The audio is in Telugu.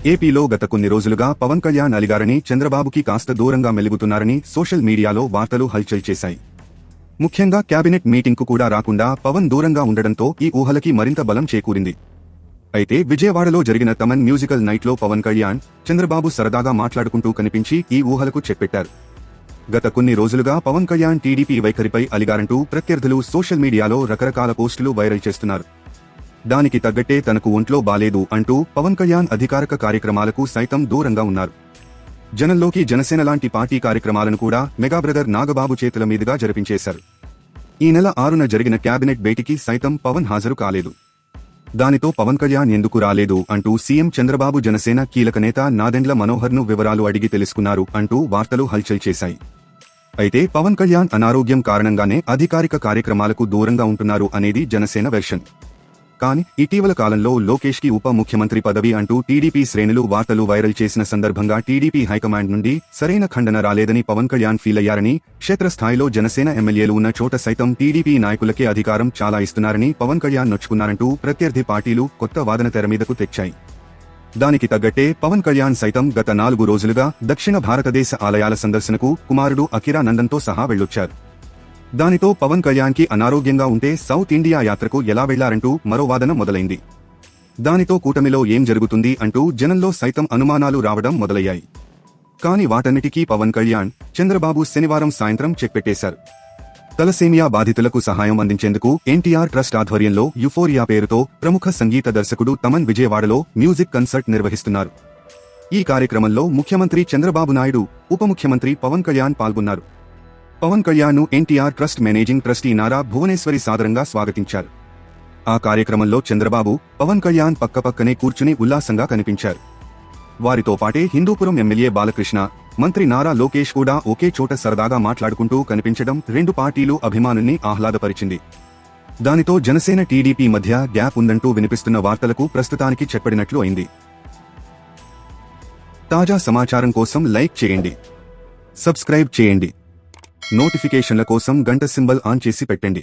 ఏపీలో గత కొన్ని రోజులుగా పవన్ కళ్యాణ్ అలిగారని, చంద్రబాబుకి కాస్త దూరంగా మెలుగుతున్నారని సోషల్ మీడియాలో వార్తలు హల్చల్ చేశాయి. ముఖ్యంగా కేబినెట్ మీటింగ్కు కూడా రాకుండా పవన్ దూరంగా ఉండడంతో ఈ ఊహలకి మరింత బలం చేకూరింది. అయితే విజయవాడలో జరిగిన తమన్ మ్యూజికల్ నైట్లో పవన్ కళ్యాణ్, చంద్రబాబు సరదాగా మాట్లాడుకుంటూ కనిపించి ఈ ఊహలకు చెక్. గత కొన్ని రోజులుగా పవన్ కళ్యాణ్ టీడీపీ వైఖరిపై అలిగారంటూ ప్రత్యర్థులు సోషల్ మీడియాలో రకరకాల పోస్టులు వైరల్ చేస్తున్నారు. దానికి తగ్గట్టే తనకు ఒంట్లో బాలేదు అంటూ పవన్ కళ్యాణ్ అధికారిక కార్యక్రమాలకు సైతం దూరంగా ఉన్నారు. జనంలోకి జనసేన లాంటి పార్టీ కార్యక్రమాలను కూడా మెగా బ్రదర్ నాగబాబు చేతుల మీదుగా జరిపించేశారు. ఈ నెల 6న జరిగిన కేబినెట్ భేటీకి సైతం పవన్ హాజరు కాలేదు. దానితో పవన్ కళ్యాణ్ ఎందుకు రాలేదు అంటూ సీఎం చంద్రబాబు జనసేన కీలక నేత నాదెండ్ల మనోహర్ను వివరాలు అడిగి తెలుసుకున్నారు అంటూ వార్తలు హల్చల్ చేశాయి. అయితే పవన్ కళ్యాణ్ అనారోగ్యం కారణంగానే అధికారిక కార్యక్రమాలకు దూరంగా ఉంటున్నారు అనేది జనసేన వెర్షన్. కానీ ఇటీవల కాలంలో లోకేష్ కి ఉప ముఖ్యమంత్రి పదవి అంటూ టీడీపీ శ్రేణులు వార్తలు వైరల్ చేసిన సందర్భంగా టీడీపీ హైకమాండ్ నుండి సరైన ఖండన రాలేదని పవన్ కళ్యాణ్ ఫీల్ అయ్యారని, క్షేత్రస్థాయిలో జనసేన ఎమ్మెల్యేలు ఉన్న చోట సైతం టీడీపీ నాయకులకే అధికారం చాలా ఇస్తున్నారని పవన్ కళ్యాణ్ నొచ్చుకున్నారంటూ ప్రత్యర్థి పార్టీలు కొత్త వాదన తెరమీదకు తెచ్చాయి. దానికి తగ్గట్టే పవన్ కళ్యాణ్ సైతం గత 4 రోజులుగా దక్షిణ భారతదేశ ఆలయాల సందర్శనకు కుమారుడు అకిరా నందన్తో సహా వెళ్లొచ్చారు. దానితో పవన్ కళ్యాణ్ కి అనారోగ్యంగా ఉంటే సౌత్ ఇండియా యాత్రకు ఎలా వెళ్లారంటూ మరో వాదన మొదలైంది. దానితో కూటమిలో ఏం జరుగుతుంది అంటూ జనంలో సైతం అనుమానాలు రావడం మొదలయ్యాయి. కాని వాటన్నిటికీ పవన్ కళ్యాణ్, చంద్రబాబు శనివారం సాయంత్రం చెక్ పెట్టేశారు. తలసేమియా బాధితులకు సహాయం అందించేందుకు ఎన్టీఆర్ ట్రస్ట్ ఆధ్వర్యంలో యుఫోరియా పేరుతో ప్రముఖ సంగీత దర్శకుడు తమన్ విజయవాడలో మ్యూజిక్ కన్సర్ట్ నిర్వహిస్తున్నారు. ఈ కార్యక్రమంలో ముఖ్యమంత్రి చంద్రబాబు నాయుడు, ఉప ముఖ్యమంత్రి పవన్ కళ్యాణ్ పాల్గొన్నారు. పవన్ కళ్యాణ్ ను NTR trust managing trustee Nara Bhuvaneswari సాదరంగా స్వాగతించారు. ఆ కార్యక్రమంలో చంద్రబాబు, పవన్ కళ్యాణ్ పక్కపక్కనే కూర్చుని ఉల్లాసంగా కనిపించారు. వారితో పాటే హిందూపురం ఎమ్మెల్యే బాలకృష్ణ, మంత్రి నారా లోకేష్ కూడా ఒకే చోట సరదాగా మాట్లాడుకుంటూ కనిపించడం రెండు పార్టీలు అభిమానుల్ని ఆహ్లాదపరిచింది. దానితో జనసేన టీడీపీ మధ్య గ్యాప్ ఉందంటూ వినిపిస్తున్న వార్తలకు ప్రస్తుతానికి చెక్పడినట్లు అయింది. తాజా సమాచారం కోసం లైక్ చేయండి, సబ్స్క్రైబ్ చేయండి, నోటిఫికేషన్ల కోసం గంట సింబల్ ఆన్ చేసి పెట్టండి.